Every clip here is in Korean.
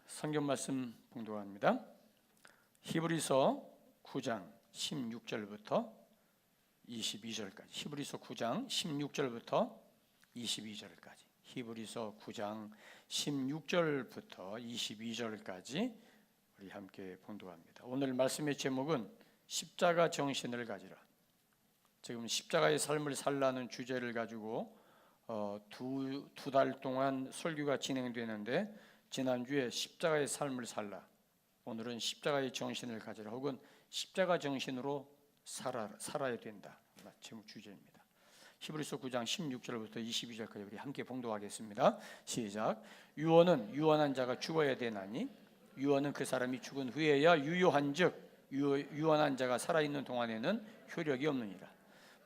성경 말씀 봉독합니다. 히브리서 9장 16절부터 22절까지. 히브리서 9장 16절부터 22절까지. 히브리서 9장 16절부터 22절까지 우리 함께 봉독합니다. 오늘 말씀의 제목은 십자가 정신을 가지라. 지금 십자가의 삶을 살라는 주제를 가지고 두 달 동안 설교가 진행되는데, 지난주에 십자가의 삶을 살라, 오늘은 십자가의 정신을 가지라, 혹은 십자가 정신으로 살아야 된다, 제목 주제입니다. 히브리서 9장 16절부터 22절까지 우리 함께 봉독하겠습니다. 시작. 유언은 유언한 자가 죽어야 되나니 유언은 그 사람이 죽은 후에야 유효한즉 유언한 자가 살아있는 동안에는 효력이 없느니라.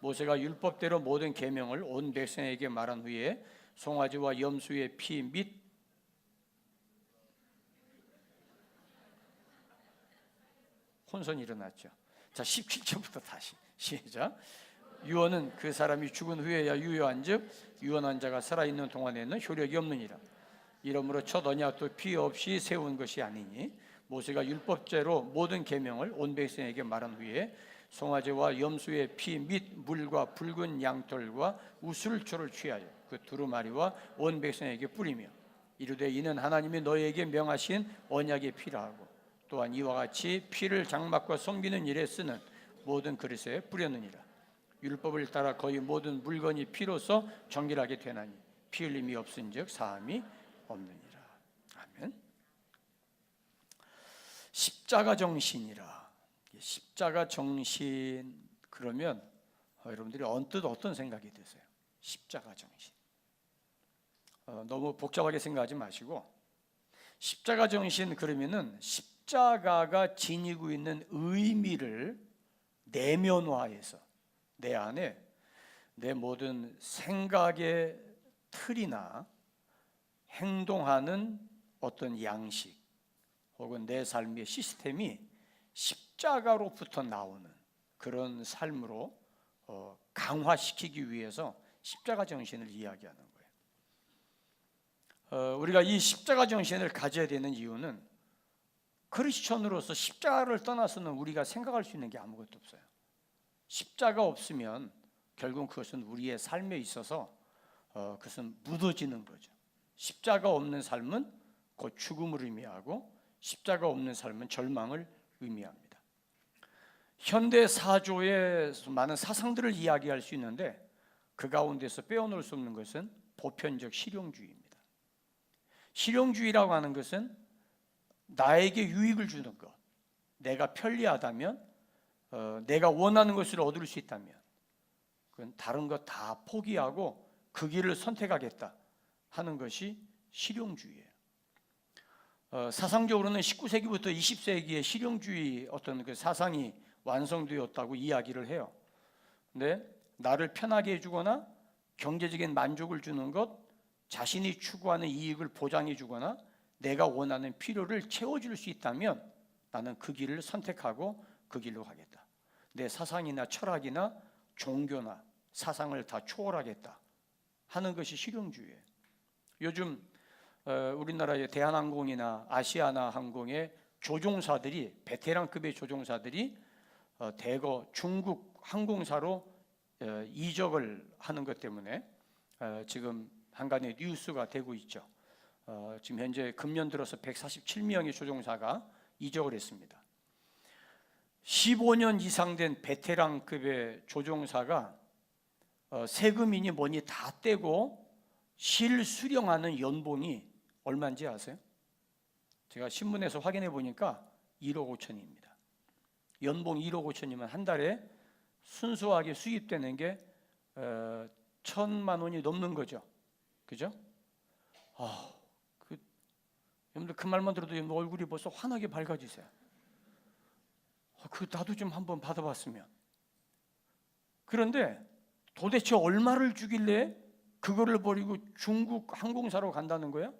모세가 율법대로 모든 계명을 온 백성에게 말한 후에 송아지와 염소의 피 및 혼선이 일어났죠. 자, 17절부터 다시 시작. 유언은 그 사람이 죽은 후에야 유효한즉 유언한 자가 살아있는 동안에는 효력이 없느니라. 이러므로 첫 언약도 피 없이 세운 것이 아니니 모세가 율법대로 모든 계명을 온 백성에게 말한 후에 송아지와 염소의 피 및 물과 붉은 양털과 우슬초를 취하여 그 두루마리와 온 백성에게 뿌리며 이르되 이는 하나님이 너희에게 명하신 언약의 피라 하고, 또한 이와 같이 피를 장막과 섬기는 일에 쓰는 모든 그릇에 뿌렸느니라. 율법을 따라 거의 모든 물건이 피로서 정결하게 되나니 피 흘림이 없은즉 사함이 없느니라. 아멘. 십자가 정신이라. 십자가 정신 그러면 여러분들이 언뜻 어떤 생각이 드세요? 십자가 정신. 너무 복잡하게 생각하지 마시고, 십자가 정신 그러면은 십자가가 지니고 있는 의미를 내면화해서 내 안에 내 모든 생각의 틀이나 행동하는 어떤 양식 혹은 내 삶의 시스템이 십자가로부터 나오는 그런 삶으로 강화시키기 위해서 십자가 정신을 이야기하는 거예요. 우리가 이 십자가 정신을 가져야 되는 이유는 크리스천으로서 십자가를 떠나서는 우리가 생각할 수 있는 게 아무것도 없어요. 십자가 없으면 결국 그것은 우리의 삶에 있어서 그것은 묻어지는 거죠. 십자가 없는 삶은 곧 죽음을 의미하고, 십자가 없는 삶은 절망을 의미합니다. 현대 사조의 많은 사상들을 이야기할 수 있는데 그 가운데서 빼어놓을 수 없는 것은 보편적 실용주의입니다. 실용주의라고 하는 것은 나에게 유익을 주는 것, 내가 편리하다면, 내가 원하는 것을 얻을 수 있다면 그건 다른 것 다 포기하고 그 길을 선택하겠다 하는 것이 실용주의예요. 사상적으로는 19세기부터 20세기에 실용주의 어떤 그 사상이 완성되었다고 이야기를 해요. 근데 나를 편하게 해주거나 경제적인 만족을 주는 것, 자신이 추구하는 이익을 보장해 주거나 내가 원하는 필요를 채워줄 수 있다면 나는 그 길을 선택하고 그 길로 가겠다. 내 사상이나 철학이나 종교나 사상을 다 초월하겠다 하는 것이 실용주의예요. 요즘 우리나라의 대한항공이나 아시아나 항공의 조종사들이, 베테랑급의 조종사들이 대거 중국 항공사로 이적을 하는 것 때문에 지금 한간의 뉴스가 되고 있죠. 지금 현재 금년 들어서 147명의 조종사가 이적을 했습니다. 15년 이상 된 베테랑급의 조종사가 세금이니 뭐니 다 떼고 실수령하는 연봉이 얼마인지 아세요? 제가 신문에서 확인해 보니까 1억 5천입니다. 연봉 1억 5천이면 한 달에 순수하게 수입되는 게 1,000만 원이 넘는 거죠. 그죠? 여러분들 그 말만 들어도 얼굴이 벌써 환하게 밝아지세요. 나도 좀 한번 받아봤으면. 그런데 도대체 얼마를 주길래 그거를 버리고 중국 항공사로 간다는 거야?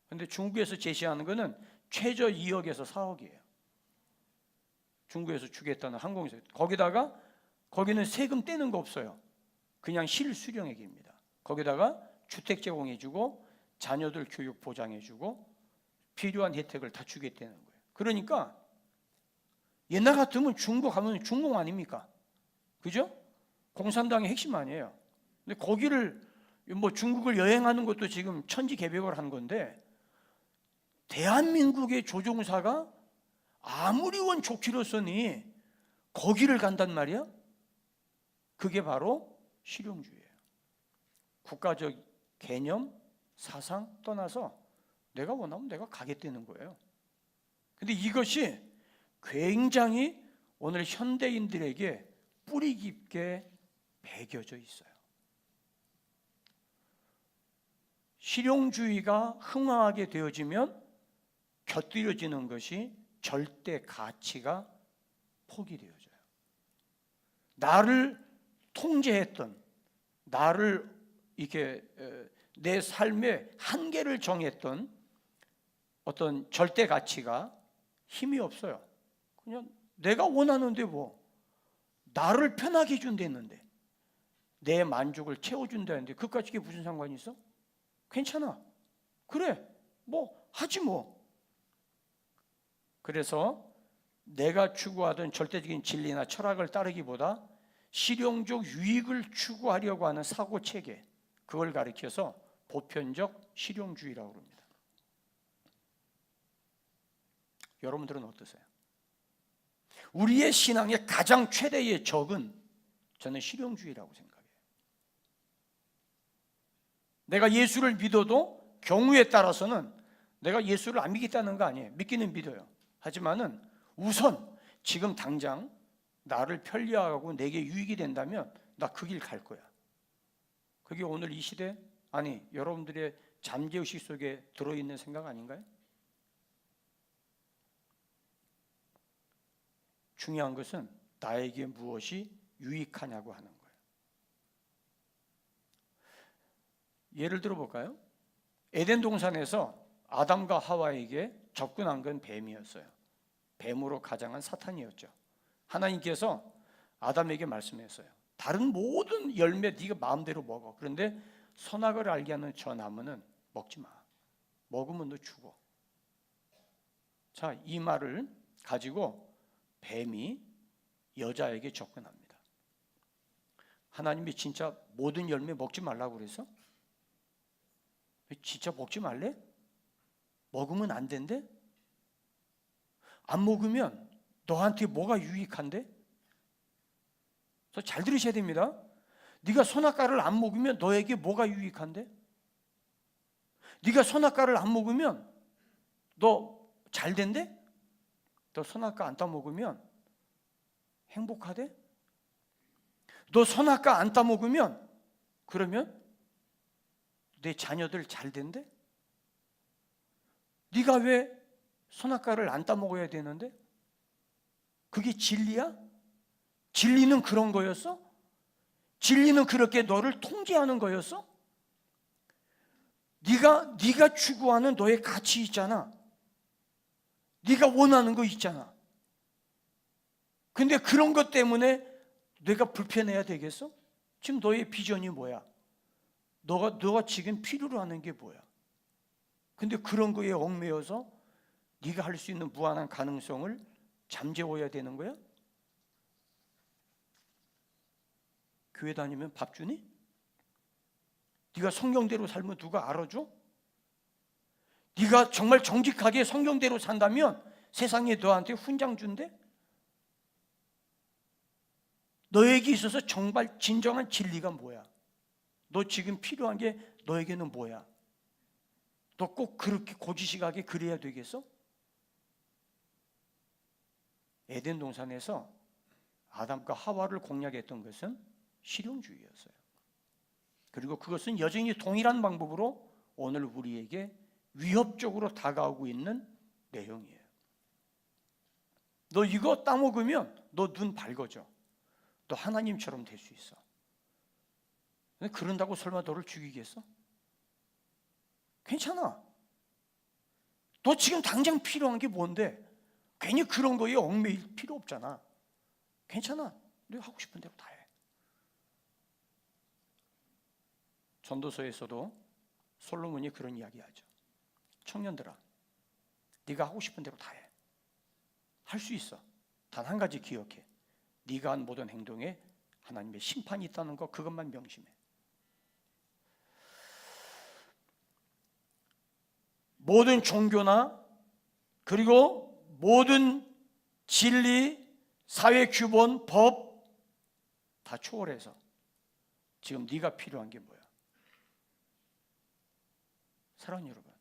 그런데 중국에서 제시하는 거는 최저 2억에서 4억이에요. 중국에서 주겠다는 항공사. 거기다가 거기는 세금 떼는 거 없어요. 그냥 실수령액입니다. 거기다가 주택 제공해주고 자녀들 교육 보장해주고 필요한 혜택을 다 주겠다는 거예요. 그러니까 옛날 같으면 중국 하면 중공 아닙니까? 그죠? 공산당의 핵심 아니에요. 근데 거기를 뭐 중국을 여행하는 것도 지금 천지개벽을 한 건데, 대한민국의 조종사가 아무리 원 좋기로서니 거기를 간단 말이야? 그게 바로 실용주의예요. 국가적 개념, 사상 떠나서 내가 원하면 내가 가겠다는 거예요. 근데 이것이 굉장히 오늘 현대인들에게 뿌리 깊게 배겨져 있어요. 실용주의가 흥황하게 되어지면 곁들여지는 것이 절대 가치가 포기되어져요. 나를 통제했던, 나를 이렇게 내 삶의 한계를 정했던 어떤 절대 가치가 힘이 없어요. 그냥 내가 원하는데 뭐, 나를 편하게 해준다는데, 내 만족을 채워준다는데 그까지 이게 무슨 상관이 있어? 괜찮아. 그래, 뭐 하지 뭐. 그래서 내가 추구하던 절대적인 진리나 철학을 따르기보다 실용적 유익을 추구하려고 하는 사고체계, 그걸 가리켜서 보편적 실용주의라고 합니다. 여러분들은 어떠세요? 우리의 신앙의 가장 최대의 적은 저는 실용주의라고 생각해요. 내가 예수를 믿어도 경우에 따라서는 내가 예수를 안 믿겠다는 거 아니에요. 믿기는 믿어요. 하지만은 우선 지금 당장 나를 편리하고 내게 유익이 된다면 나 그 길 갈 거야. 그게 오늘 이 시대, 아니 여러분들의 잠재의식 속에 들어있는 생각 아닌가요? 중요한 것은 나에게 무엇이 유익하냐고 하는 거예요. 예를 들어 볼까요? 에덴 동산에서 아담과 하와에게 접근한 건 뱀이었어요. 뱀으로 가장한 사탄이었죠. 하나님께서 아담에게 말씀했어요. 다른 모든 열매 네가 마음대로 먹어. 그런데 선악을 알게 하는 저 나무는 먹지 마. 먹으면 너 죽어. 자, 이 말을 가지고 뱀이 여자에게 접근합니다. 하나님이 진짜 모든 열매 먹지 말라고 그래서? 진짜 먹지 말래? 먹으면 안 된대? 안 먹으면 너한테 뭐가 유익한데? 잘 들으셔야 됩니다. 네가 선악과를 안 먹으면 너에게 뭐가 유익한데? 네가 선악과를 안 먹으면 너 잘 된대? 너 선악과 안 따먹으면 행복하대? 너 선악과 안 따먹으면 그러면 내 자녀들 잘 된대? 네가 왜 선악과를 안 따먹어야 되는데? 그게 진리야? 진리는 그런 거였어? 진리는 그렇게 너를 통제하는 거였어? 네가 추구하는 너의 가치 있잖아. 네가 원하는 거 있잖아. 근데 그런 것 때문에 내가 불편해야 되겠어? 지금 너의 비전이 뭐야? 너가 지금 필요로 하는 게 뭐야? 근데 그런 거에 얽매여서 네가 할 수 있는 무한한 가능성을 잠재워야 되는 거야? 교회 다니면 밥 주니? 네가 성경대로 살면 누가 알아줘? 네가 정말 정직하게 성경대로 산다면 세상에 너한테 훈장 준대? 너에게 있어서 정말 진정한 진리가 뭐야? 너 지금 필요한 게 너에게는 뭐야? 너 꼭 그렇게 고지식하게 그래야 되겠어? 에덴 동산에서 아담과 하와를 공략했던 것은 실용주의였어요. 그리고 그것은 여전히 동일한 방법으로 오늘 우리에게 위협적으로 다가오고 있는 내용이에요. 너 이거 따먹으면 너 눈 밝아져. 너 하나님처럼 될 수 있어. 근데 그런다고 설마 너를 죽이겠어? 괜찮아. 너 지금 당장 필요한 게 뭔데? 괜히 그런 거에 얽매일 필요 없잖아. 괜찮아. 네가 하고 싶은 대로 다 해. 전도서에서도 솔로몬이 그런 이야기하죠. 청년들아, 네가 하고 싶은 대로 다 해. 할 수 있어. 단 한 가지 기억해. 네가 한 모든 행동에 하나님의 심판이 있다는 거, 그것만 명심해. 모든 종교나 그리고 모든 진리, 사회 규범, 법 다 초월해서 지금 네가 필요한 게 뭐야? 사랑하는 여러분,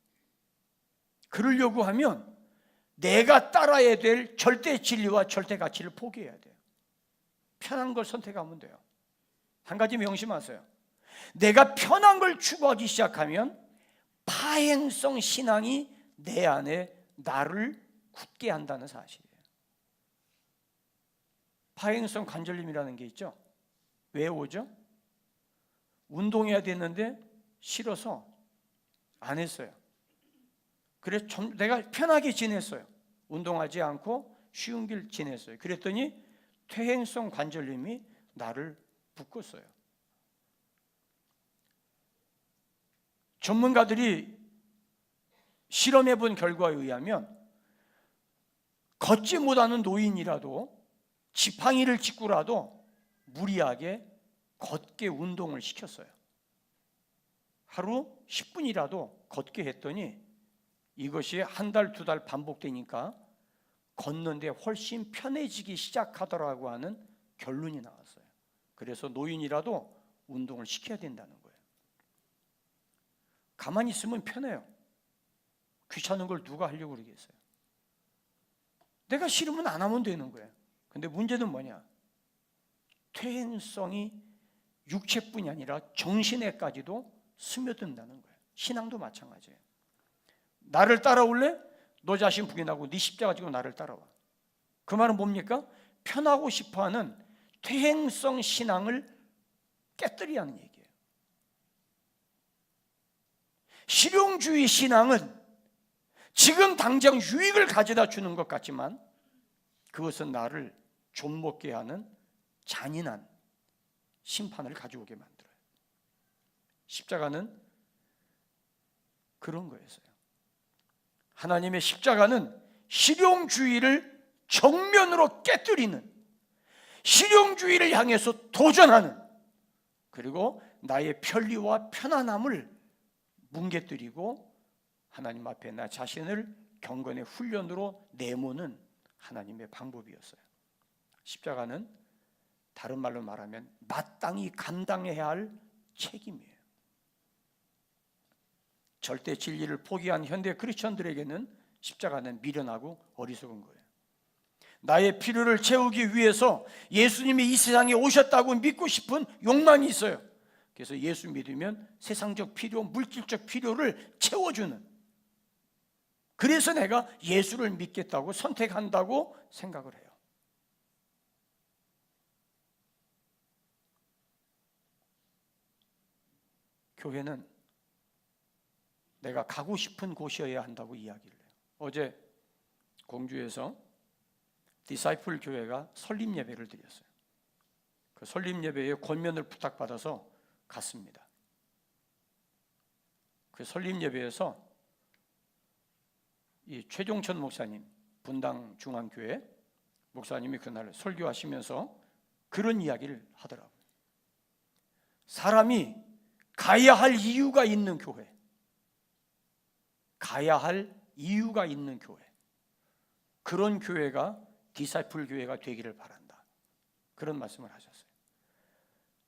그러려고 하면 내가 따라야 될 절대 진리와 절대 가치를 포기해야 돼요. 편한 걸 선택하면 돼요. 한 가지 명심하세요. 내가 편한 걸 추구하기 시작하면 파행성 신앙이 내 안에 나를 굳게 한다는 사실이에요. 파행성 관절염이라는 게 있죠. 왜 오죠? 운동해야 되는데 싫어서 안 했어요. 그래서 내가 편하게 지냈어요. 운동하지 않고 쉬운 길 지냈어요. 그랬더니 퇴행성 관절염이 나를 묶었어요. 전문가들이 실험해 본 결과에 의하면 걷지 못하는 노인이라도 지팡이를 짚고라도 무리하게 걷게 운동을 시켰어요. 하루 10분이라도 걷게 했더니 이것이 한 달, 두 달 반복되니까 걷는데 훨씬 편해지기 시작하더라고 하는 결론이 나왔어요. 그래서 노인이라도 운동을 시켜야 된다는 거예요. 가만히 있으면 편해요. 귀찮은 걸 누가 하려고 그러겠어요? 내가 싫으면 안 하면 되는 거예요. 근데 문제는 뭐냐? 퇴행성이 육체뿐이 아니라 정신에까지도 스며든다는 거예요. 신앙도 마찬가지예요. 나를 따라올래? 너 자신 부인하고 네 십자가 지고 나를 따라와. 그 말은 뭡니까? 편하고 싶어하는 퇴행성 신앙을 깨뜨리야 하는 얘기예요. 실용주의 신앙은 지금 당장 유익을 가져다 주는 것 같지만 그것은 나를 좀먹게 하는 잔인한 심판을 가져오게 만들어요. 십자가는 그런 거였어요. 하나님의 십자가는 실용주의를 정면으로 깨뜨리는, 실용주의를 향해서 도전하는, 그리고 나의 편리와 편안함을 뭉개뜨리고 하나님 앞에 나 자신을 경건의 훈련으로 내모는 하나님의 방법이었어요. 십자가는 다른 말로 말하면 마땅히 감당해야 할 책임이에요. 절대 진리를 포기한 현대 크리스천들에게는 십자가는 미련하고 어리석은 거예요. 나의 필요를 채우기 위해서 예수님이 이 세상에 오셨다고 믿고 싶은 욕망이 있어요. 그래서 예수 믿으면 세상적 필요, 물질적 필요를 채워주는, 그래서 내가 예수를 믿겠다고 선택한다고 생각을 해요. 교회는 내가 가고 싶은 곳이어야 한다고 이야기를 해요. 어제 공주에서 디사이플 교회가 설립 예배를 드렸어요. 그 설립 예배에 권면을 부탁받아서 갔습니다. 그 설립 예배에서 이 최종천 목사님, 분당 중앙교회 목사님이 그날 설교하시면서 그런 이야기를 하더라고요. 사람이 가야 할 이유가 있는 교회, 가야 할 이유가 있는 교회, 그런 교회가 디사이플 교회가 되기를 바란다, 그런 말씀을 하셨어요.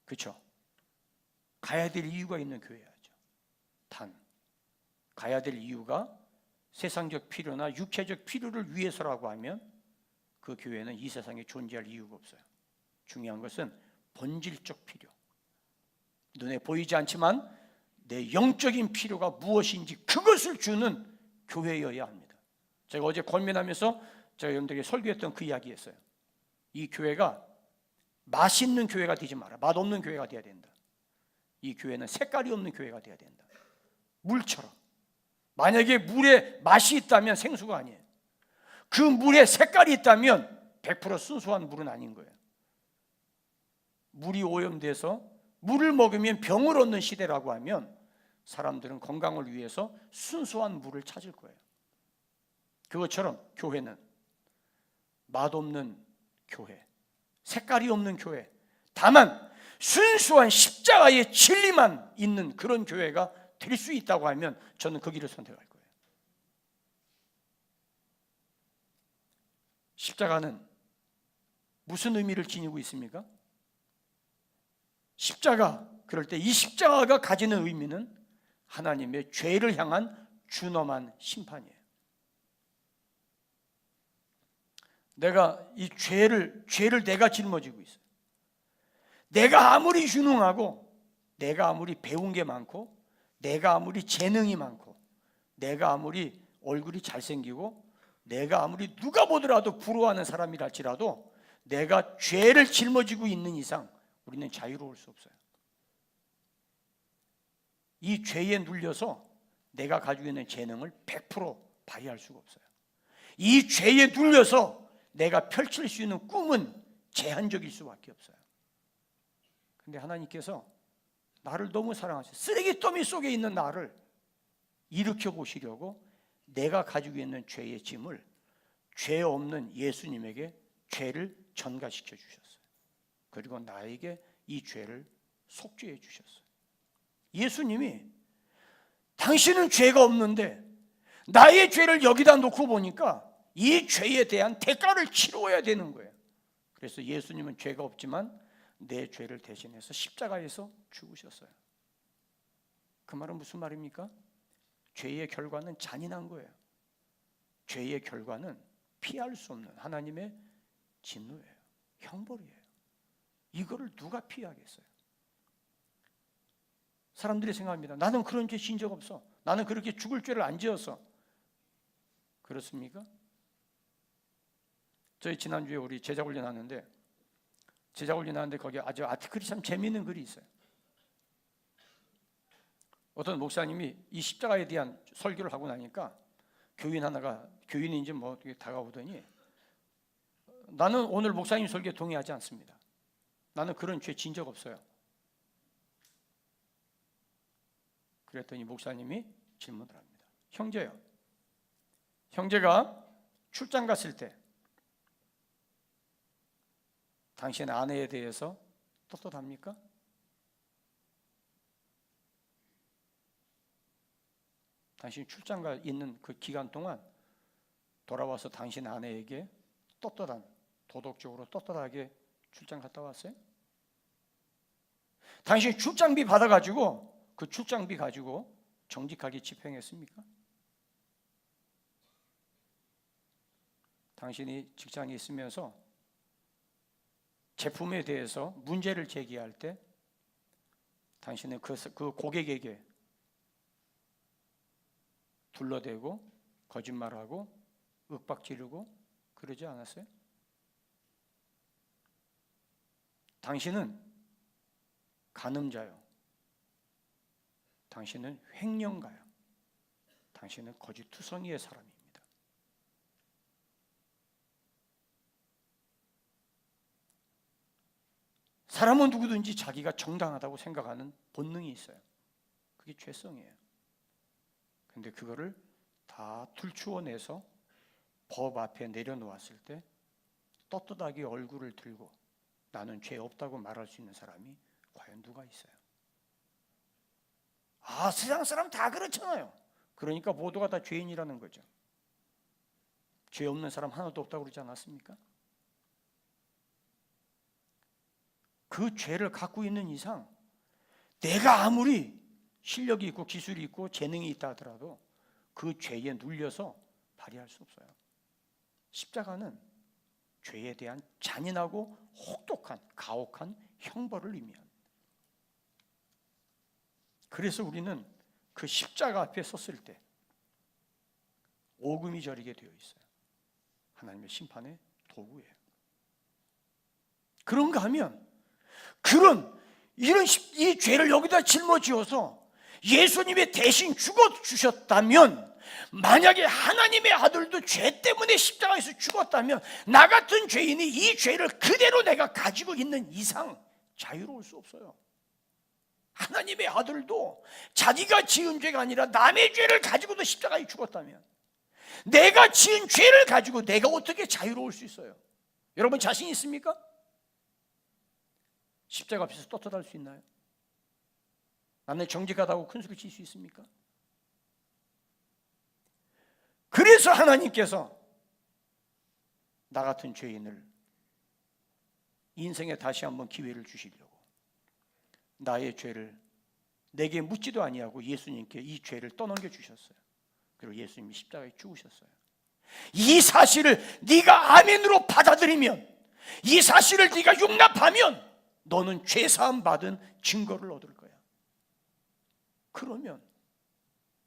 그렇죠? 가야 될 이유가 있는 교회야죠. 단 가야 될 이유가 세상적 필요나 육체적 필요를 위해서라고 하면 그 교회는 이 세상에 존재할 이유가 없어요. 중요한 것은 본질적 필요, 눈에 보이지 않지만 내 영적인 필요가 무엇인지 그것을 주는 교회여야 합니다. 제가 어제 권면하면서 제가 여러분들에게 설교했던 그 이야기였어요. 이 교회가 맛있는 교회가 되지 마라. 맛없는 교회가 돼야 된다. 이 교회는 색깔이 없는 교회가 돼야 된다. 물처럼. 만약에 물에 맛이 있다면 생수가 아니에요. 그 물에 색깔이 있다면 100% 순수한 물은 아닌 거예요. 물이 오염돼서 물을 먹으면 병을 얻는 시대라고 하면 사람들은 건강을 위해서 순수한 물을 찾을 거예요. 그것처럼 교회는 맛없는 교회, 색깔이 없는 교회, 다만 순수한 십자가의 진리만 있는 그런 교회가 될 수 있다고 하면 저는 그 길을 선택할 거예요. 십자가는 무슨 의미를 지니고 있습니까? 십자가, 그럴 때 이 십자가가 가지는 의미는 하나님의 죄를 향한 준엄한 심판이에요. 내가 이 죄를 내가 짊어지고 있어요. 내가 아무리 유능하고, 내가 아무리 배운 게 많고, 내가 아무리 재능이 많고, 내가 아무리 얼굴이 잘생기고, 내가 아무리 누가 보더라도 부러워하는 사람이랄지라도 내가 죄를 짊어지고 있는 이상 우리는 자유로울 수 없어요. 이 죄에 눌려서 내가 가지고 있는 재능을 100% 발휘할 수가 없어요. 이 죄에 눌려서 내가 펼칠 수 있는 꿈은 제한적일 수밖에 없어요. 근데 하나님께서 나를 너무 사랑하셔서 쓰레기더미 속에 있는 나를 일으켜 보시려고 내가 가지고 있는 죄의 짐을 죄 없는 예수님에게 죄를 전가시켜 주셨어요. 그리고 나에게 이 죄를 속죄해 주셨어요. 예수님이 당신은 죄가 없는데 나의 죄를 여기다 놓고 보니까 이 죄에 대한 대가를 치러야 되는 거예요. 그래서 예수님은 죄가 없지만 내 죄를 대신해서 십자가에서 죽으셨어요. 그 말은 무슨 말입니까? 죄의 결과는 잔인한 거예요. 죄의 결과는 피할 수 없는 하나님의 진노예요. 형벌이에요. 이거를 누가 피하겠어요? 사람들이 생각합니다. 나는 그런 죄 진 적 없어. 나는 그렇게 죽을 죄를 안 지었어. 그렇습니까? 저희 지난주에 우리 제자훈련 하는데 거기 아주 아티클이 참 재미있는 글이 있어요. 어떤 목사님이 이 십자가에 대한 설교를 하고 나니까 교인인지 뭐 다가오더니 나는 오늘 목사님 설교에 동의하지 않습니다. 나는 그런 죄 진 적 없어요. 그랬더니 목사님이 질문을 합니다. 형제요, 형제가 출장 갔을 때 당신 아내에 대해서 떳떳합니까? 당신 출장 가 있는 그 기간 동안 돌아와서 당신 아내에게 도덕적으로 떳떳하게 출장 갔다 왔어요? 당신 출장비 받아가지고 그 출장비 가지고 정직하게 집행했습니까? 당신이 직장에 있으면서 제품에 대해서 문제를 제기할 때 당신은 그 고객에게 둘러대고 거짓말하고 윽박지르고 그러지 않았어요? 당신은 간음자요. 당신은 횡령가요. 당신은 거짓투성이의 사람입니다. 사람은 누구든지 자기가 정당하다고 생각하는 본능이 있어요. 그게 죄성이에요. 근데 그거를 다 들추어내서 법 앞에 내려놓았을 때 떳떳하게 얼굴을 들고 나는 죄 없다고 말할 수 있는 사람이 과연 누가 있어요? 세상 사람 다 그렇잖아요. 그러니까 모두가 다 죄인이라는 거죠. 죄 없는 사람 하나도 없다고 그러지 않았습니까? 그 죄를 갖고 있는 이상 내가 아무리 실력이 있고 기술이 있고 재능이 있다 하더라도 그 죄에 눌려서 발휘할 수 없어요. 십자가는 죄에 대한 잔인하고 혹독한 가혹한 형벌을 의미합니다. 그래서 우리는 그 십자가 앞에 섰을 때 오금이 저리게 되어 있어요. 하나님의 심판의 도구예요. 그런가 하면 이 죄를 여기다 짊어지어서 예수님이 대신 죽어주셨다면, 만약에 하나님의 아들도 죄 때문에 십자가에서 죽었다면 나 같은 죄인이 이 죄를 그대로 내가 가지고 있는 이상 자유로울 수 없어요. 하나님의 아들도 자기가 지은 죄가 아니라 남의 죄를 가지고도 십자가에 죽었다면, 내가 지은 죄를 가지고 내가 어떻게 자유로울 수 있어요? 여러분 자신 있습니까? 십자가 앞에서 떳떳할 수 있나요? 나는 정직하다고 큰 소리 칠 수 있습니까? 그래서 하나님께서 나 같은 죄인을 인생에 다시 한번 기회를 주시려고 나의 죄를 내게 묻지도 아니하고 예수님께 이 죄를 떠넘겨 주셨어요. 그리고 예수님이 십자가에 죽으셨어요. 이 사실을 네가 아멘으로 받아들이면, 이 사실을 네가 용납하면 너는 죄사함 받은 증거를 얻을 거야. 그러면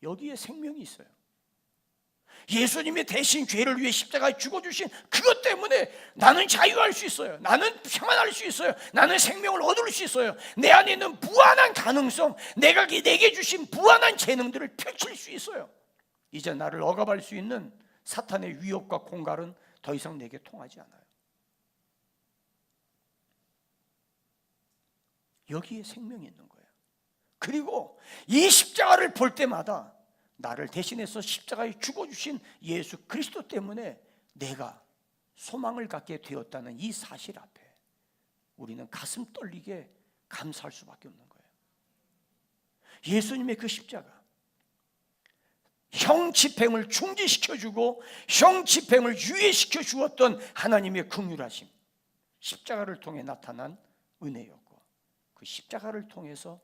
여기에 생명이 있어요. 예수님이 대신 죄를 위해 십자가에 죽어주신 그것 때문에 나는 자유할 수 있어요. 나는 평안할 수 있어요. 나는 생명을 얻을 수 있어요. 내 안에 있는 무한한 가능성, 내가 내게 주신 무한한 재능들을 펼칠 수 있어요. 이제 나를 억압할 수 있는 사탄의 위협과 공갈은 더 이상 내게 통하지 않아요. 여기에 생명이 있는 거예요. 그리고 이 십자가를 볼 때마다 나를 대신해서 십자가에 죽어주신 예수 그리스도 때문에 내가 소망을 갖게 되었다는 이 사실 앞에 우리는 가슴 떨리게 감사할 수밖에 없는 거예요. 예수님의 그 십자가, 형 집행을 중지시켜주고 형 집행을 유예시켜 주었던 하나님의 긍휼하심, 십자가를 통해 나타난 은혜였고, 그 십자가를 통해서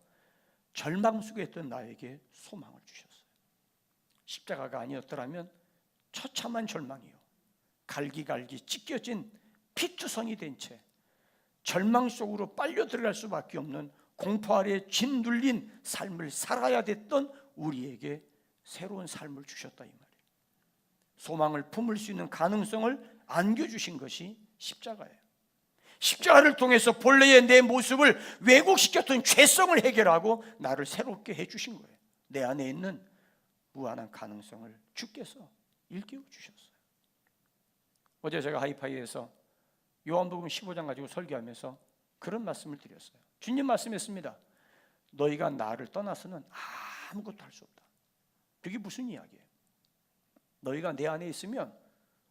절망 속에 있던 나에게 소망을 주셨어요. 십자가가 아니었더라면 처참한 절망이요, 갈기갈기 찢겨진 피투성이 된 채 절망 속으로 빨려 들어갈 수밖에 없는 공포 아래 짓눌린 삶을 살아야 됐던 우리에게 새로운 삶을 주셨다 이 말이에요. 소망을 품을 수 있는 가능성을 안겨주신 것이 십자가예요. 십자가를 통해서 본래의 내 모습을 왜곡시켰던 죄성을 해결하고 나를 새롭게 해주신 거예요. 내 안에 있는 무한한 가능성을 주께서 일깨워 주셨어요. 어제 제가 하이파이에서 요한복음 15장 가지고 설교하면서 그런 말씀을 드렸어요. 주님 말씀했습니다. 너희가 나를 떠나서는 아무것도 할 수 없다. 그게 무슨 이야기예요? 너희가 내 안에 있으면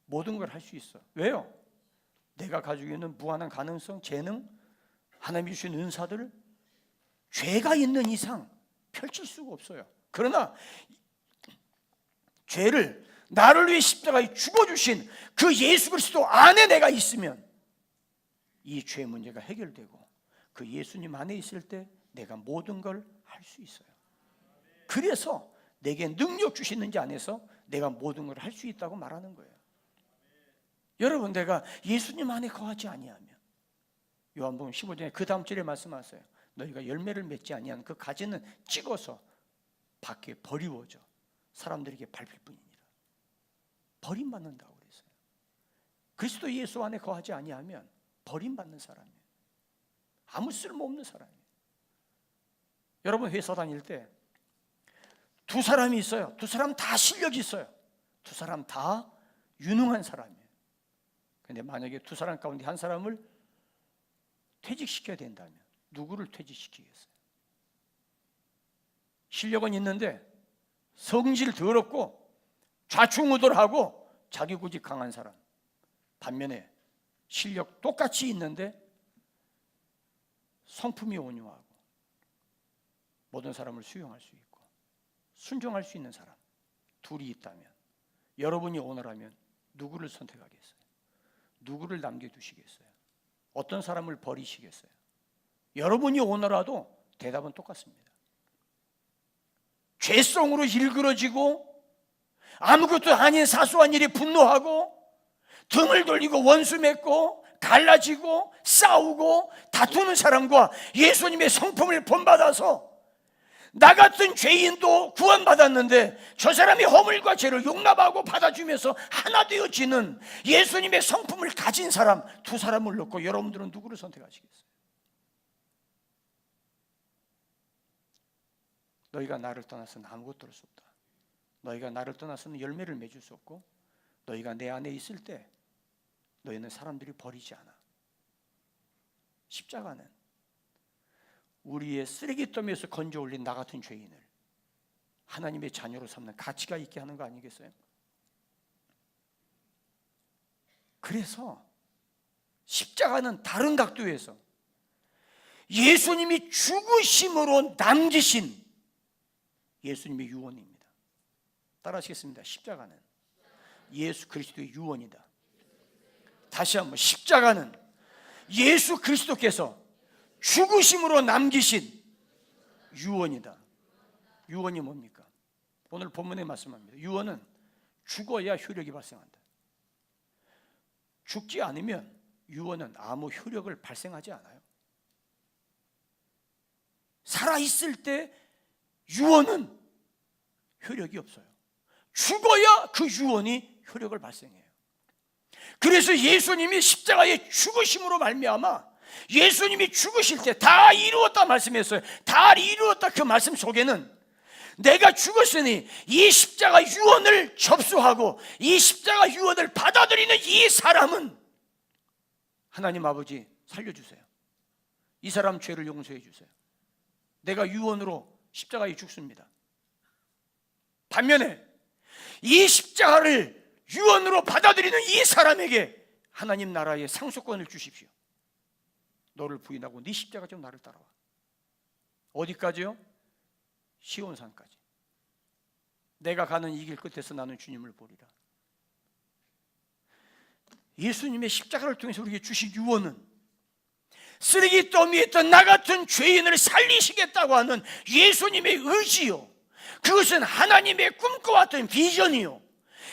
모든 걸 할 수 있어. 왜요? 내가 가지고 있는 무한한 가능성, 재능, 하나님이 주신 은사들을 죄가 있는 이상 펼칠 수가 없어요. 그러나 죄를 나를 위해 십자가에 죽어주신 그 예수 그리스도 안에 내가 있으면 이 죄 문제가 해결되고 그 예수님 안에 있을 때 내가 모든 걸 할 수 있어요. 그래서 내게 능력 주시는 자 안에서 내가 모든 걸 할 수 있다고 말하는 거예요. 여러분, 내가 예수님 안에 거하지 아니하면, 요한복음 15장에 그 다음 절에 말씀하세요. 너희가 열매를 맺지 아니한 그 가지는 찍어서 밖에 버리워져 사람들에게 밟힐 뿐이니라. 버림받는다고 그랬어요. 그리스도 예수 안에 거하지 아니하면 버림받는 사람이에요. 아무 쓸모없는 사람이에요. 여러분, 회사 다닐 때 두 사람이 있어요. 두 사람 다 실력이 있어요. 두 사람 다 유능한 사람이에요. 그런데 만약에 두 사람 가운데 한 사람을 퇴직시켜야 된다면 누구를 퇴직시키겠어요? 실력은 있는데 성질 더럽고 좌충우돌하고 자기고집 강한 사람, 반면에 실력 똑같이 있는데 성품이 온유하고 모든 사람을 수용할 수 있고 순종할 수 있는 사람, 둘이 있다면 여러분이 원하라면 누구를 선택하겠어요? 누구를 남겨두시겠어요? 어떤 사람을 버리시겠어요? 여러분이 원하라도 대답은 똑같습니다. 죄성으로 일그러지고 아무것도 아닌 사소한 일에 분노하고 등을 돌리고 원수 맺고 갈라지고 싸우고 다투는 사람과 예수님의 성품을 본받아서 나 같은 죄인도 구원받았는데 저 사람이 허물과 죄를 용납하고 받아주면서 하나 되어지는 예수님의 성품을 가진 사람, 두 사람을 놓고 여러분들은 누구를 선택하시겠어요? 너희가 나를 떠나서는 아무것도 할 수 없다. 너희가 나를 떠나서는 열매를 맺을 수 없고 너희가 내 안에 있을 때 너희는 사람들이 버리지 않아. 십자가는 우리의 쓰레기더미에서 건져 올린 나 같은 죄인을 하나님의 자녀로 삼는 가치가 있게 하는 거 아니겠어요? 그래서 십자가는 다른 각도에서 예수님이 죽으심으로 남기신 예수님의 유언입니다. 따라하시겠습니다. 십자가는 예수 그리스도의 유언이다. 다시 한번, 십자가는 예수 그리스도께서 죽으심으로 남기신 유언이다. 유언이 뭡니까? 오늘 본문에 말씀합니다. 유언은 죽어야 효력이 발생한다. 죽지 않으면 유언은 아무 효력을 발생하지 않아요. 살아있을 때 유언은 효력이 없어요. 죽어야 그 유언이 효력을 발생해요. 그래서 예수님이 십자가의 죽으심으로 말미암아 예수님이 죽으실 때 다 이루었다 말씀했어요. 다 이루었다 그 말씀 속에는 내가 죽었으니 이 십자가 유언을 접수하고 이 십자가 유언을 받아들이는 이 사람은 하나님 아버지 살려주세요. 이 사람 죄를 용서해 주세요. 내가 유언으로 십자가에 죽습니다. 반면에 이 십자가를 유언으로 받아들이는 이 사람에게 하나님 나라의 상속권을 주십시오. 너를 부인하고 네 십자가 좀 나를 따라와. 어디까지요? 시온산까지. 내가 가는 이 길 끝에서 나는 주님을 보리라. 예수님의 십자가를 통해서 우리에게 주신 유언은 쓰레기 더미에 있던 나 같은 죄인을 살리시겠다고 하는 예수님의 의지요, 그것은 하나님의 꿈꿔왔던 비전이요,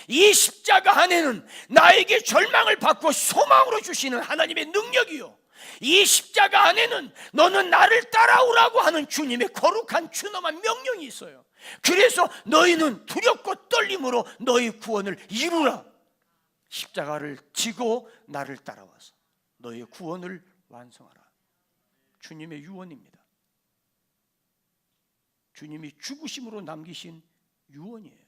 이 십자가 안에는 나에게 절망을 받고 소망으로 주시는 하나님의 능력이요, 이 십자가 안에는 너는 나를 따라오라고 하는 주님의 거룩한 준엄한 명령이 있어요. 그래서 너희는 두렵고 떨림으로 너희 구원을 이루라. 십자가를 지고 나를 따라와서 너희의 구원을 완성하라. 주님의 유언입니다. 주님이 죽으심으로 남기신 유언이에요.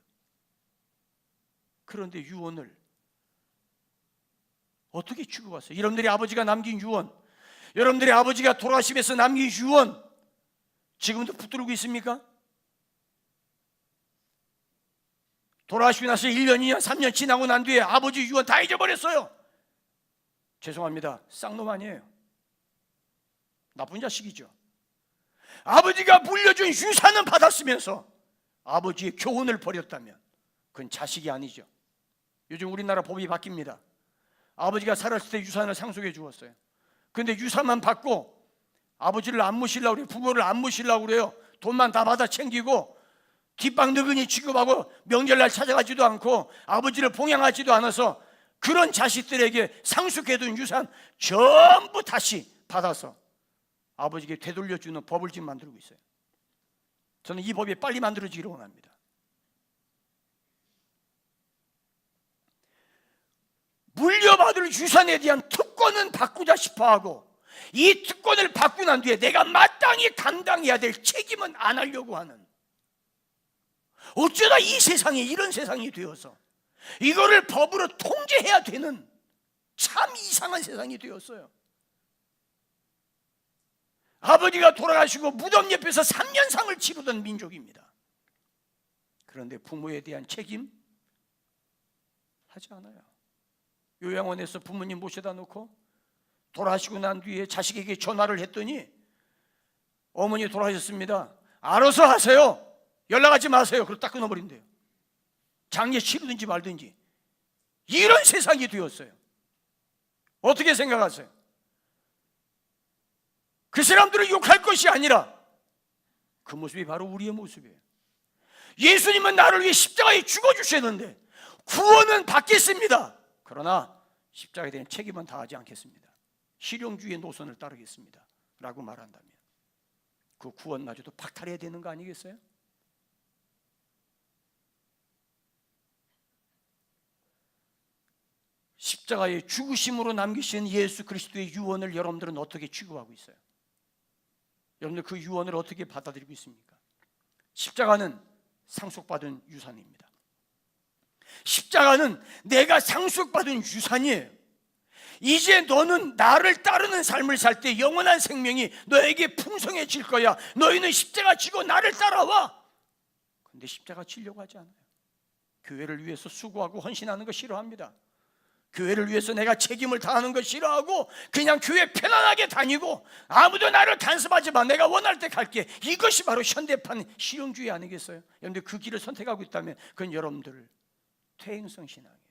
그런데 유언을 어떻게 취급하고 왔어요? 여러분들이 아버지가 남긴 유언, 여러분들이 아버지가 돌아가시면서 남긴 유언 지금도 붙들고 있습니까? 돌아가시고 나서 1년, 2년, 3년 지나고 난 뒤에 아버지 유언 다 잊어버렸어요. 죄송합니다. 쌍놈 아니에요. 나쁜 자식이죠. 아버지가 물려준 유산은 받았으면서 아버지의 교훈을 버렸다면 그건 자식이 아니죠. 요즘 우리나라 법이 바뀝니다. 아버지가 살았을 때 유산을 상속해 주었어요. 그런데 유산만 받고 아버지를 안 모시려고 그래요. 부모를 안 모시려고 그래요. 돈만 다 받아 챙기고 뒷방 느그니 취급하고 명절날 찾아가지도 않고 아버지를 봉양하지도 않아서 그런 자식들에게 상속해둔 유산 전부 다시 받아서 아버지에게 되돌려주는 법을 지금 만들고 있어요. 저는 이 법이 빨리 만들어지기를 원합니다. 물려받을 유산에 대한 특권은 바꾸자 싶어하고 이 특권을 바꾸고 난 뒤에 내가 마땅히 감당해야 될 책임은 안 하려고 하는, 어쩌다 이 세상에 이런 세상이 되어서 이거를 법으로 통제해야 되는 참 이상한 세상이 되었어요. 아버지가 돌아가시고 무덤 옆에서 3년상을 치르던 민족입니다. 그런데 부모에 대한 책임 하지 않아요. 요양원에서 부모님 모셔다 놓고 돌아가시고 난 뒤에 자식에게 전화를 했더니 어머니 돌아가셨습니다. 알아서 하세요. 연락하지 마세요. 그러고 딱 끊어버린대요. 장례 치르든지 말든지. 이런 세상이 되었어요. 어떻게 생각하세요? 그 사람들을 욕할 것이 아니라 그 모습이 바로 우리의 모습이에요. 예수님은 나를 위해 십자가에 죽어주셨는데 구원은 받겠습니다. 그러나 십자가에 대한 책임은 다하지 않겠습니다. 실용주의의 노선을 따르겠습니다 라고 말한다면 그 구원마저도 박탈해야 되는 거 아니겠어요? 십자가의 죽으심으로 남기신 예수 그리스도의 유언을 여러분들은 어떻게 취급하고 있어요? 여러분들 그 유언을 어떻게 받아들이고 있습니까? 십자가는 상속받은 유산입니다. 십자가는 내가 상속받은 유산이에요. 이제 너는 나를 따르는 삶을 살 때 영원한 생명이 너에게 풍성해질 거야. 너희는 십자가 지고 나를 따라와. 그런데 십자가 지려고 하지 않아요. 교회를 위해서 수고하고 헌신하는 거 싫어합니다. 교회를 위해서 내가 책임을 다하는 거 싫어하고 그냥 교회 편안하게 다니고 아무도 나를 간섭하지 마, 내가 원할 때 갈게, 이것이 바로 현대판 실용주의 아니겠어요? 여러분들 그 길을 선택하고 있다면 그건 여러분들 퇴행성 신앙이에요.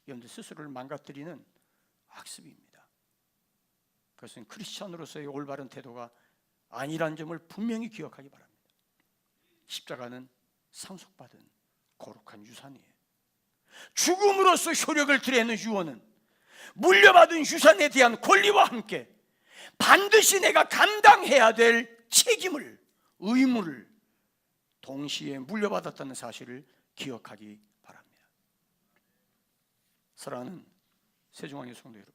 여러분들 스스로를 망가뜨리는 학습입니다. 그것은 크리스천으로서의 올바른 태도가 아니라는 점을 분명히 기억하기 바랍니다. 십자가는 상속받은 거룩한 유산이에요. 죽음으로써 효력을 드러내는 유언은 물려받은 유산에 대한 권리와 함께 반드시 내가 감당해야 될 책임을, 의무를 동시에 물려받았다는 사실을 기억하기 바랍니다. 사랑하는 세종왕의 성도 여러분,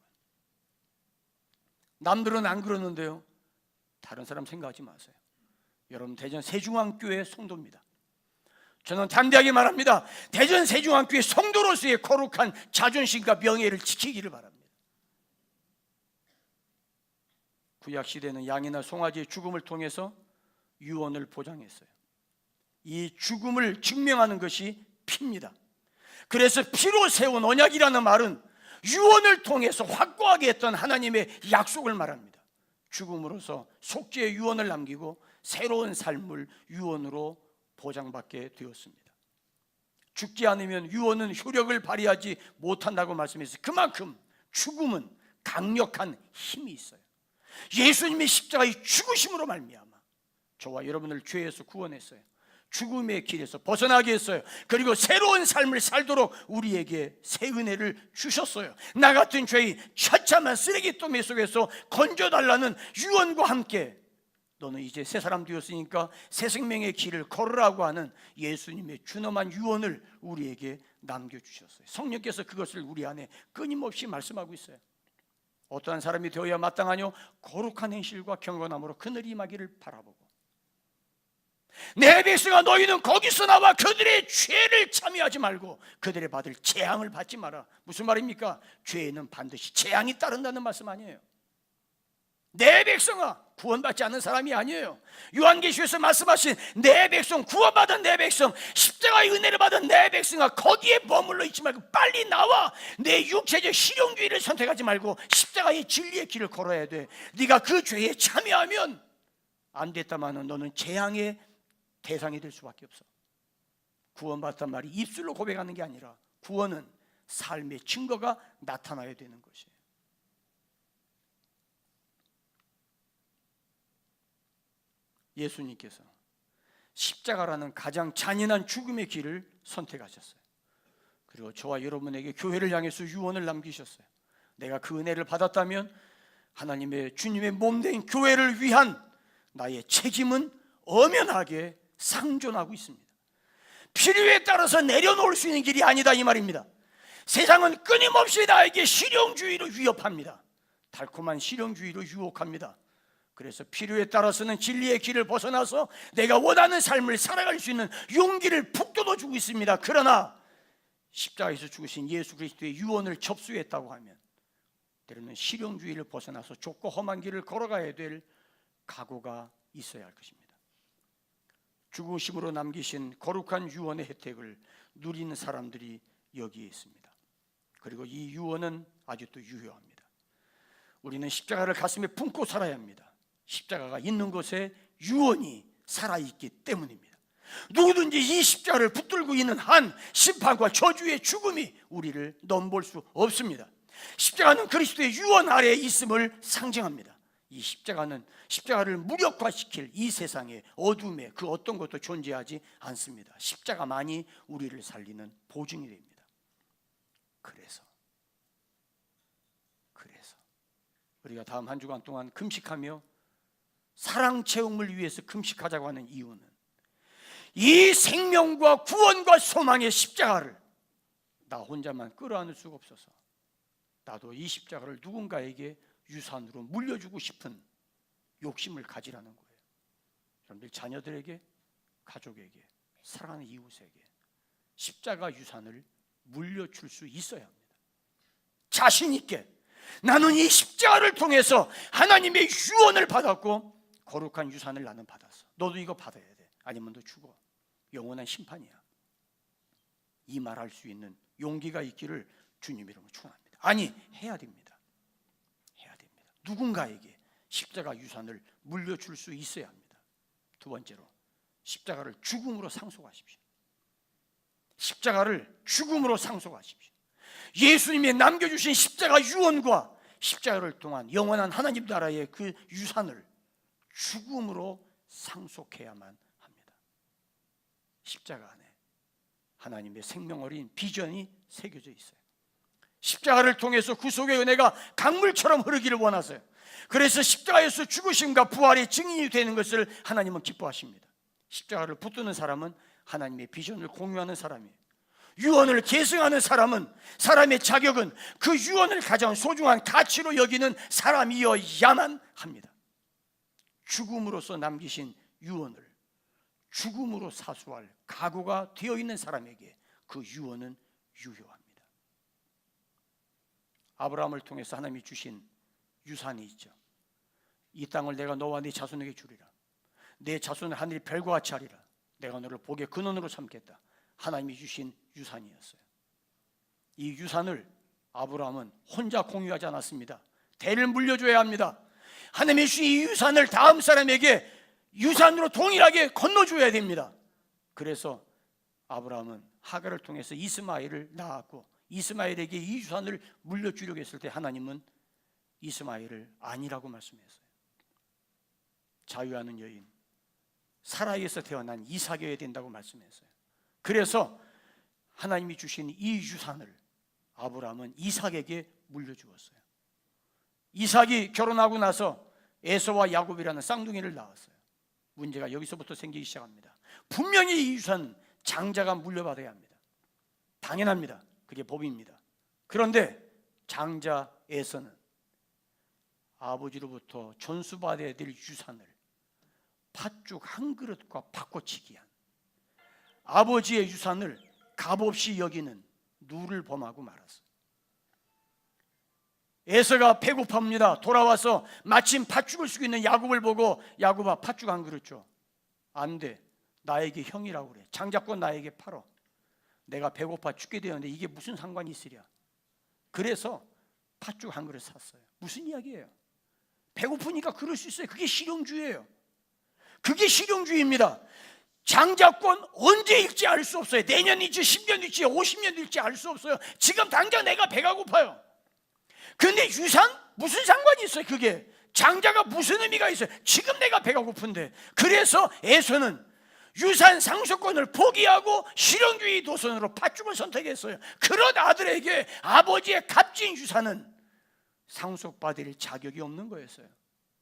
남들은 안 그러는데요, 다른 사람 생각하지 마세요. 여러분 대전 세중앙교회 성도입니다. 저는 담대하게 말합니다. 대전 세중앙교회 성도로서의 거룩한 자존심과 명예를 지키기를 바랍니다. 구약시대는 양이나 송아지의 죽음을 통해서 유언을 보장했어요. 이 죽음을 증명하는 것이 피입니다. 그래서 피로 세운 언약이라는 말은 유언을 통해서 확고하게 했던 하나님의 약속을 말합니다. 죽음으로써 속죄의 유언을 남기고 새로운 삶을 유언으로 보장받게 되었습니다. 죽지 않으면 유언은 효력을 발휘하지 못한다고 말씀했어요. 그만큼 죽음은 강력한 힘이 있어요. 예수님의 십자가의 죽으심으로 말미암아 저와 여러분을 죄에서 구원했어요. 죽음의 길에서 벗어나게 했어요. 그리고 새로운 삶을 살도록 우리에게 새 은혜를 주셨어요. 나 같은 죄의 처참한 쓰레기더미 속에서 건져달라는 유언과 함께 너는 이제 새 사람 되었으니까 새 생명의 길을 걸으라고 하는 예수님의 준엄한 유언을 우리에게 남겨주셨어요. 성령께서 그것을 우리 안에 끊임없이 말씀하고 있어요. 어떠한 사람이 되어야 마땅하뇨? 거룩한 행실과 경건함으로 그늘이 임하기를 바라보고, 내 백성아 너희는 거기서 나와 그들의 죄를 참여하지 말고 그들의 받을 재앙을 받지 마라. 무슨 말입니까? 죄에는 반드시 재앙이 따른다는 말씀 아니에요. 내 백성아, 구원받지 않은 사람이 아니에요. 요한계시에서 말씀하신 내 백성, 구원받은 내 백성, 십자가의 은혜를 받은 내 백성아, 거기에 머물러 있지 말고 빨리 나와. 내 육체적 실용주의를 선택하지 말고 십자가의 진리의 길을 걸어야 돼. 네가 그 죄에 참여하면 안 됐다마는 너는 재앙의 대상이 될 수밖에 없어. 구원받았단 말이 입술로 고백하는 게 아니라 구원은 삶의 증거가 나타나야 되는 것이에요. 예수님께서 십자가라는 가장 잔인한 죽음의 길을 선택하셨어요. 그리고 저와 여러분에게 교회를 향해서 유언을 남기셨어요. 내가 그 은혜를 받았다면 하나님의 주님의 몸된 교회를 위한 나의 책임은 엄연하게 상존하고 있습니다. 필요에 따라서 내려놓을 수 있는 길이 아니다, 이 말입니다. 세상은 끊임없이 나에게 실용주의로 위협합니다. 달콤한 실용주의로 유혹합니다. 그래서 필요에 따라서는 진리의 길을 벗어나서 내가 원하는 삶을 살아갈 수 있는 용기를 북돋워 주고 있습니다. 그러나 십자가에서 죽으신 예수 그리스도의 유언을 접수했다고 하면 때로는 실용주의를 벗어나서 좁고 험한 길을 걸어가야 될 각오가 있어야 할 것입니다. 죽으심으로 남기신 거룩한 유언의 혜택을 누리는 사람들이 여기에 있습니다. 그리고 이 유언은 아직도 유효합니다. 우리는 십자가를 가슴에 품고 살아야 합니다. 십자가가 있는 곳에 유언이 살아있기 때문입니다. 누구든지 이 십자가를 붙들고 있는 한 심판과 저주의 죽음이 우리를 넘볼 수 없습니다. 십자가는 그리스도의 유언 아래에 있음을 상징합니다. 이 십자가를 무력화시킬 이 세상의 어둠에 그 어떤 것도 존재하지 않습니다. 십자가만이 우리를 살리는 보증이 됩니다. 그래서 우리가 다음 한 주간 동안 금식하며 사랑 체험을 위해서 금식하자고 하는 이유는 이 생명과 구원과 소망의 십자가를 나 혼자만 끌어안을 수가 없어서 나도 이 십자가를 누군가에게 유산으로 물려주고 싶은 욕심을 가지라는 거예요. 여러분들 자녀들에게, 가족에게, 사랑하는 이웃에게 십자가 유산을 물려줄 수 있어야 합니다. 자신 있게 나는 이 십자가를 통해서 하나님의 유언을 받았고 거룩한 유산을 나는 받았어. 너도 이거 받아야 돼. 아니면 너 죽어. 영원한 심판이야. 이 말할 수 있는 용기가 있기를 주님 이름으로 축원합니다. 아니, 해야 됩니다. 해야 됩니다. 누군가에게 십자가 유산을 물려줄 수 있어야 합니다. 두 번째로, 십자가를 죽음으로 상속하십시오. 십자가를 죽음으로 상속하십시오. 예수님이 남겨주신 십자가 유언과 십자가를 통한 영원한 하나님 나라의 그 유산을 죽음으로 상속해야만 합니다. 십자가 안에 하나님의 생명 어린 비전이 새겨져 있어요. 십자가를 통해서 구속의 은혜가 강물처럼 흐르기를 원하세요. 그래서 십자가에서 죽으심과 부활의 증인이 되는 것을 하나님은 기뻐하십니다. 십자가를 붙드는 사람은 하나님의 비전을 공유하는 사람이에요. 유언을 계승하는 사람은, 사람의 자격은 그 유언을 가장 소중한 가치로 여기는 사람이어야만 합니다. 죽음으로써 남기신 유언을 죽음으로 사수할 각오가 되어 있는 사람에게 그 유언은 유효합니다. 아브라함을 통해서 하나님이 주신 유산이 있죠. 이 땅을 내가 너와 네 자손에게 주리라. 내 자손을 하늘의 별과 같이 하리라. 내가 너를 복의 근원으로 삼겠다. 하나님이 주신 유산이었어요. 이 유산을 아브라함은 혼자 공유하지 않았습니다. 대를 물려줘야 합니다. 하나님이 주신 이 유산을 다음 사람에게 유산으로 동일하게 건너줘야 됩니다. 그래서 아브라함은 하갈을 통해서 이스마엘을 낳았고, 이스마엘에게 이 유산을 물려주려고 했을 때 하나님은 이스마엘을 아니라고 말씀했어요. 자유하는 여인 사라에서 태어난 이삭이어야 된다고 말씀했어요. 그래서 하나님이 주신 이 유산을 아브라함은 이삭에게 물려주었어요. 이삭이 결혼하고 나서 에서와 야곱이라는 쌍둥이를 낳았어요. 문제가 여기서부터 생기기 시작합니다. 분명히 이 유산은 장자가 물려받아야 합니다. 당연합니다. 그게 법입니다. 그런데 장자 에서는 아버지로부터 전수받아야 될 유산을 팥죽 한 그릇과 바꿔치기 한, 아버지의 유산을 값없이 여기는 누를 범하고 말았어요. 에서가 배고픕니다. 돌아와서 마침 팥죽을 쓰고 있는 야곱을 보고, 야곱아, 팥죽 한 그릇 줘. 안 돼. 나에게 형이라고 그래. 장자권 나에게 팔어. 내가 배고파 죽게 되었는데 이게 무슨 상관이 있으랴. 그래서 팥죽 한 그릇 샀어요. 무슨 이야기예요? 배고프니까 그럴 수 있어요. 그게 실용주의예요. 그게 실용주의입니다. 장자권 언제 일지 알 수 없어요. 내년 일지, 10년 일지, 50년 일지 알 수 없어요. 지금 당장 내가 배가 고파요. 근데 유산? 무슨 상관이 있어요? 그게 장자가 무슨 의미가 있어요? 지금 내가 배가 고픈데. 그래서 에서는 유산 상속권을 포기하고 실용주의 도선으로 팥죽을 선택했어요. 그런 아들에게 아버지의 값진 유산은 상속받을 자격이 없는 거였어요.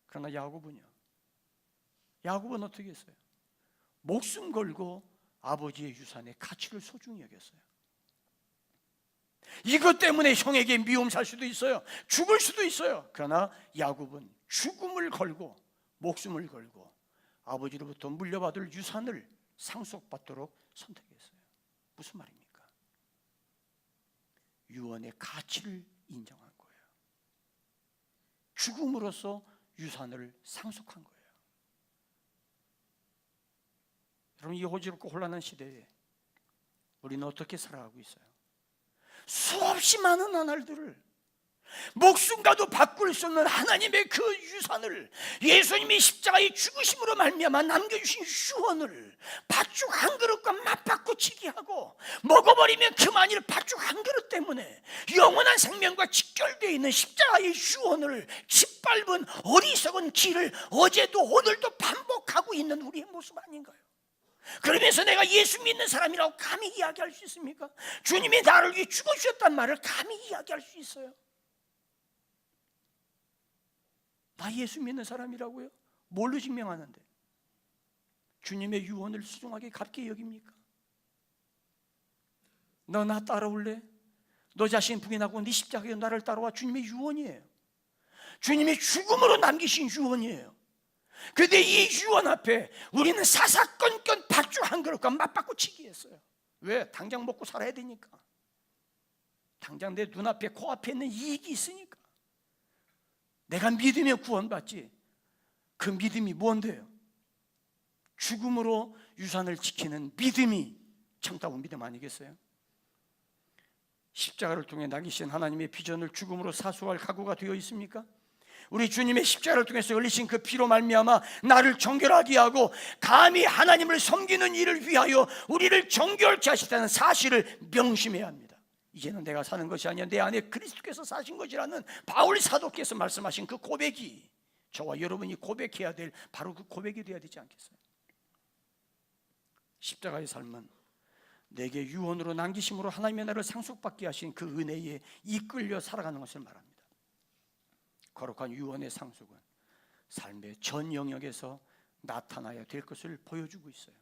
그러나 야곱은 어떻게 했어요? 목숨 걸고 아버지의 유산의 가치를 소중히 여겼어요. 이것 때문에 형에게 미움 살 수도 있어요. 죽을 수도 있어요. 그러나 야곱은 죽음을 걸고 목숨을 걸고 아버지로부터 물려받을 유산을 상속받도록 선택했어요. 무슨 말입니까? 유언의 가치를 인정한 거예요. 죽음으로써 유산을 상속한 거예요. 여러분, 이 호지롭고 혼란한 시대에 우리는 어떻게 살아가고 있어요? 수없이 많은 나날들을, 목숨과도 바꿀 수 없는 하나님의 그 유산을, 예수님이 십자가의 죽으심으로 말미암아 남겨주신 유언을 팥죽 한 그릇과 맞바꾸치기 하고, 먹어버리면 그만일 팥죽 한 그릇 때문에 영원한 생명과 직결되어 있는 십자가의 유언을 짓밟은 어리석은 길을 어제도 오늘도 반복하고 있는 우리의 모습 아닌가요? 그러면서 내가 예수 믿는 사람이라고 감히 이야기할 수 있습니까? 주님이 나를 위해 죽어주셨단 말을 감히 이야기할 수 있어요? 나 예수 믿는 사람이라고요? 뭘로 증명하는데? 주님의 유언을 소중하게 값게 여깁니까? 너 나 따라올래? 너 자신 부인하고 네 십자가에 나를 따라와. 주님의 유언이에요. 주님의 죽음으로 남기신 유언이에요. 그런데 이 유언 앞에 우리는 사사건건 팥죽 한 그릇과 맞바꾸치기 했어요. 왜? 당장 먹고 살아야 되니까. 당장 내 눈앞에 코앞에 있는 이익이 있으니까. 내가 믿으면 구원받지. 그 믿음이 뭔데요? 죽음으로 유산을 지키는 믿음이 참다운 믿음 아니겠어요? 십자가를 통해 남기신 하나님의 비전을 죽음으로 사수할 각오가 되어 있습니까? 우리 주님의 십자가를 통해서 흘리신 그 피로 말미암아 나를 정결하게 하고 감히 하나님을 섬기는 일을 위하여 우리를 정결케 하시다는 사실을 명심해야 합니다. 이제는 내가 사는 것이 아니라 내 안에 그리스도께서 사신 것이라는 바울 사도께서 말씀하신 그 고백이 저와 여러분이 고백해야 될 바로 그 고백이 되어야 되지 않겠어요? 십자가의 삶은 내게 유언으로 남기심으로 하나님의 나를 상속받게 하신 그 은혜에 이끌려 살아가는 것을 말합니다. 거룩한 유언의 상속은 삶의 전 영역에서 나타나야 될 것을 보여주고 있어요.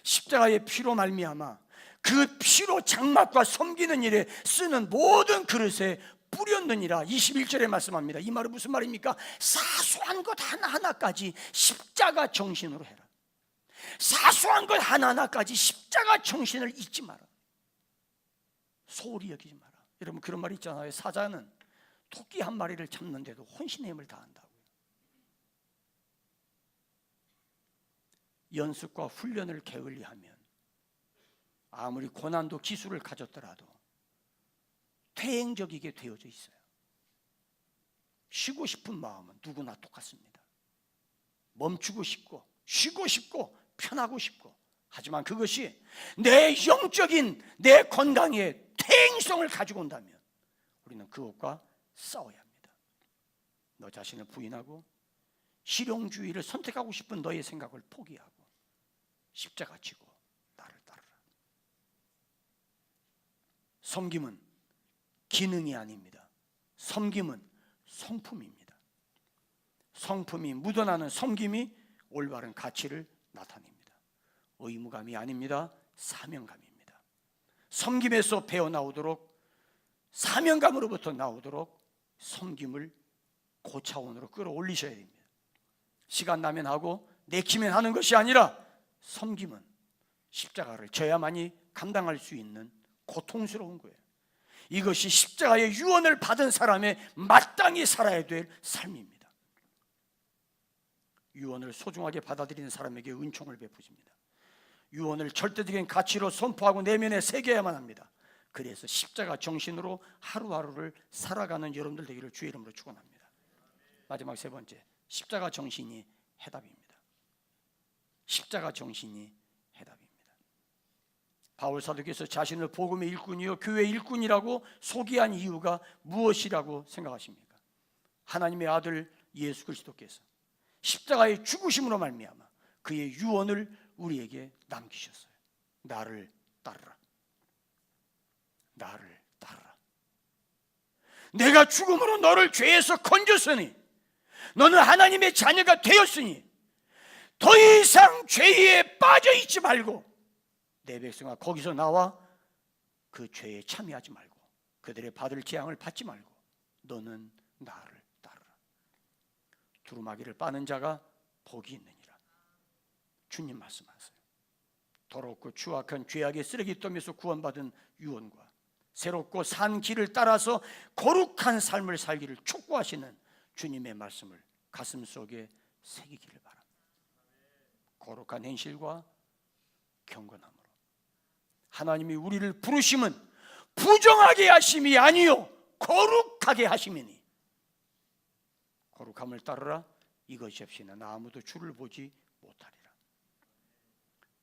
십자가의 피로 말미암아 그 피로 장막과 섬기는 일에 쓰는 모든 그릇에 뿌렸느니라 21절에 말씀합니다. 이 말은 무슨 말입니까? 사소한 것 하나하나까지 십자가 정신으로 해라. 사소한 것 하나하나까지 십자가 정신을 잊지 마라. 소홀히 여기지 마라. 여러분 그런 말이 있잖아요. 사자는 토끼 한 마리를 잡는데도 혼신의 힘을 다한다고요. 연습과 훈련을 게을리하면 아무리 고난도 기술을 가졌더라도 퇴행적이게 되어져 있어요. 쉬고 싶은 마음은 누구나 똑같습니다. 멈추고 싶고 쉬고 싶고 편하고 싶고, 하지만 그것이 내 영적인 내 건강에 퇴행성을 가지고 온다면 우리는 그것과 싸워야 합니다. 너 자신을 부인하고 실용주의를 선택하고 싶은 너의 생각을 포기하고 십자가 지고 나를 따르라. 섬김은 기능이 아닙니다. 섬김은 성품입니다. 성품이 묻어나는 섬김이 올바른 가치를 나타냅니다. 의무감이 아닙니다. 사명감입니다. 섬김에서 배어나오도록, 사명감으로부터 나오도록 섬김을 고차원으로 끌어올리셔야 됩니다. 시간 나면 하고 내키면 하는 것이 아니라 섬김은 십자가를 져야만이 감당할 수 있는 고통스러운 거예요. 이것이 십자가의 유언을 받은 사람의 마땅히 살아야 될 삶입니다. 유언을 소중하게 받아들이는 사람에게 은총을 베푸십니다. 유언을 절대적인 가치로 선포하고 내면에 새겨야만 합니다. 그래서 십자가 정신으로 하루하루를 살아가는 여러분들 되기를 주의 이름으로 축원합니다. 마지막 세 번째, 십자가 정신이 해답입니다. 십자가 정신이 해답입니다. 바울 사도께서 자신을 복음의 일꾼이요 교회의 일꾼이라고 소개한 이유가 무엇이라고 생각하십니까? 하나님의 아들 예수 그리스도께서 십자가의 죽으심으로 말미암아 그의 유언을 우리에게 남기셨어요. 나를 따르라. 나를 따르라. 내가 죽음으로 너를 죄에서 건졌으니 너는 하나님의 자녀가 되었으니 더 이상 죄에 빠져 있지 말고 내 백성아 거기서 나와 그 죄에 참여하지 말고 그들의 받을 재앙을 받지 말고 너는 나를 따르라. 두루마기를 빠는 자가 복이 있느니라. 주님 말씀하세요. 더럽고 추악한 죄악의 쓰레기더미에서 구원받은 유언과 새롭고 산 길을 따라서 거룩한 삶을 살기를 촉구하시는 주님의 말씀을 가슴속에 새기기를 바랍니다. 거룩한 행실과 경건함으로 하나님이 우리를 부르심은 부정하게 하심이 아니요 거룩하게 하심이니 거룩함을 따르라. 이것이 없이는 아무도 주를 보지 못하리라.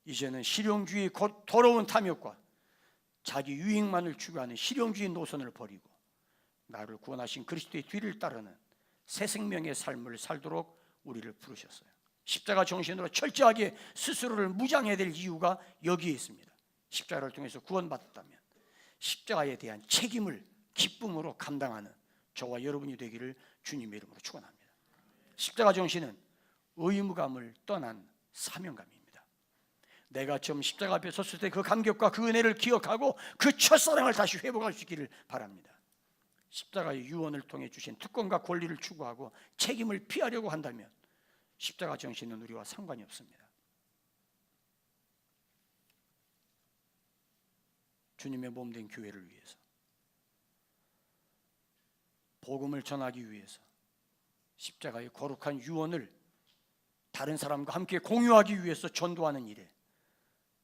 이제는 실용주의 곧 더러운 탐욕과 자기 유익만을 추구하는 실용주의 노선을 버리고 나를 구원하신 그리스도의 뒤를 따르는 새 생명의 삶을 살도록 우리를 부르셨어요. 십자가 정신으로 철저하게 스스로를 무장해야 될 이유가 여기에 있습니다. 십자가를 통해서 구원받았다면 십자가에 대한 책임을 기쁨으로 감당하는 저와 여러분이 되기를 주님의 이름으로 축원합니다. 십자가 정신은 의무감을 떠난 사명감입니다. 내가 처음 십자가 앞에 섰을 때 그 감격과 그 은혜를 기억하고 그 첫사랑을 다시 회복할 수 있기를 바랍니다. 십자가의 유언을 통해 주신 특권과 권리를 추구하고 책임을 피하려고 한다면 십자가 정신은 우리와 상관이 없습니다. 주님의 몸된 교회를 위해서, 복음을 전하기 위해서, 십자가의 거룩한 유언을 다른 사람과 함께 공유하기 위해서 전도하는 일에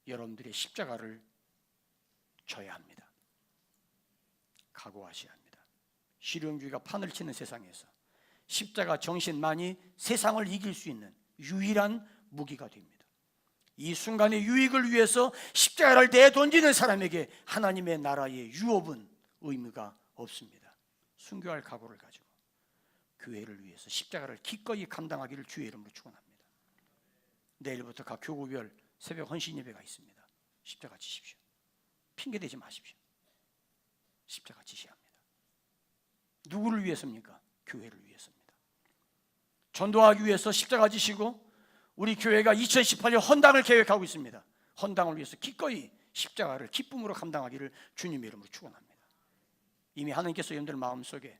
여러분들의 십자가를 져야 합니다. 각오하셔야 합니다. 실용주의가 판을 치는 세상에서 십자가 정신만이 세상을 이길 수 있는 유일한 무기가 됩니다. 이 순간의 유익을 위해서 십자가를 내던지는 사람에게 하나님의 나라의 유업은 의미가 없습니다. 순교할 각오를 가지고 교회를 위해서 십자가를 기꺼이 감당하기를 주의 이름으로 축원합니다. 내일부터 각 교구별 새벽 헌신 예배가 있습니다. 십자가 지십시오. 핑계대지 마십시오. 십자가 지셔야 합니다. 누구를 위해서입니까? 교회를 위해서입니다. 전도하기 위해서 십자가 지시고 우리 교회가 2018년 헌당을 계획하고 있습니다. 헌당을 위해서 기꺼이 십자가를 기쁨으로 감당하기를 주님의 이름으로 축원합니다. 이미 하나님께서 여러분들 마음속에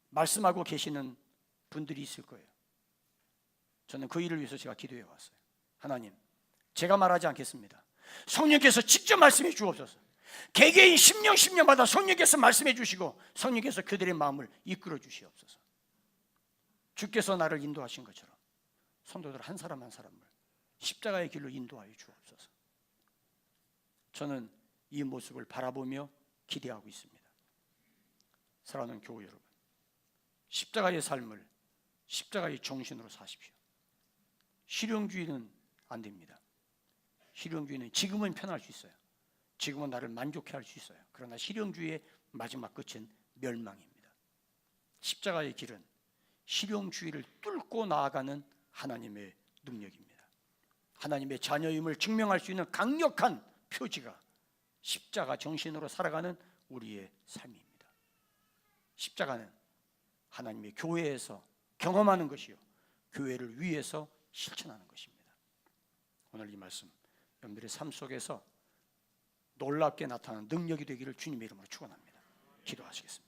말씀하고 계시는 분들이 있을 거예요. 저는 그 일을 위해서 제가 기도해 왔어요. 하나님, 제가 말하지 않겠습니다. 성령께서 직접 말씀해 주옵소서. 개개인 10년마다 성령께서 말씀해 주시고 성령께서 그들의 마음을 이끌어 주시옵소서. 주께서 나를 인도하신 것처럼 성도들 한 사람 한 사람을 십자가의 길로 인도하여 주옵소서. 저는 이 모습을 바라보며 기대하고 있습니다. 사랑하는 교우 여러분, 십자가의 삶을 십자가의 정신으로 사십시오. 실용주의는 안 됩니다. 실용주의는 지금은 편할 수 있어요. 지금은 나를 만족해 할 수 있어요. 그러나 실용주의의 마지막 끝은 멸망입니다. 십자가의 길은 실용주의를 뚫고 나아가는 하나님의 능력입니다. 하나님의 자녀임을 증명할 수 있는 강력한 표지가 십자가 정신으로 살아가는 우리의 삶입니다. 십자가는 하나님의 교회에서 경험하는 것이요, 교회를 위해서 실천하는 것입니다. 오늘 이 말씀 여러분들의 삶 속에서 놀랍게 나타나는 능력이 되기를 주님의 이름으로 축원합니다. 기도하시겠습니다.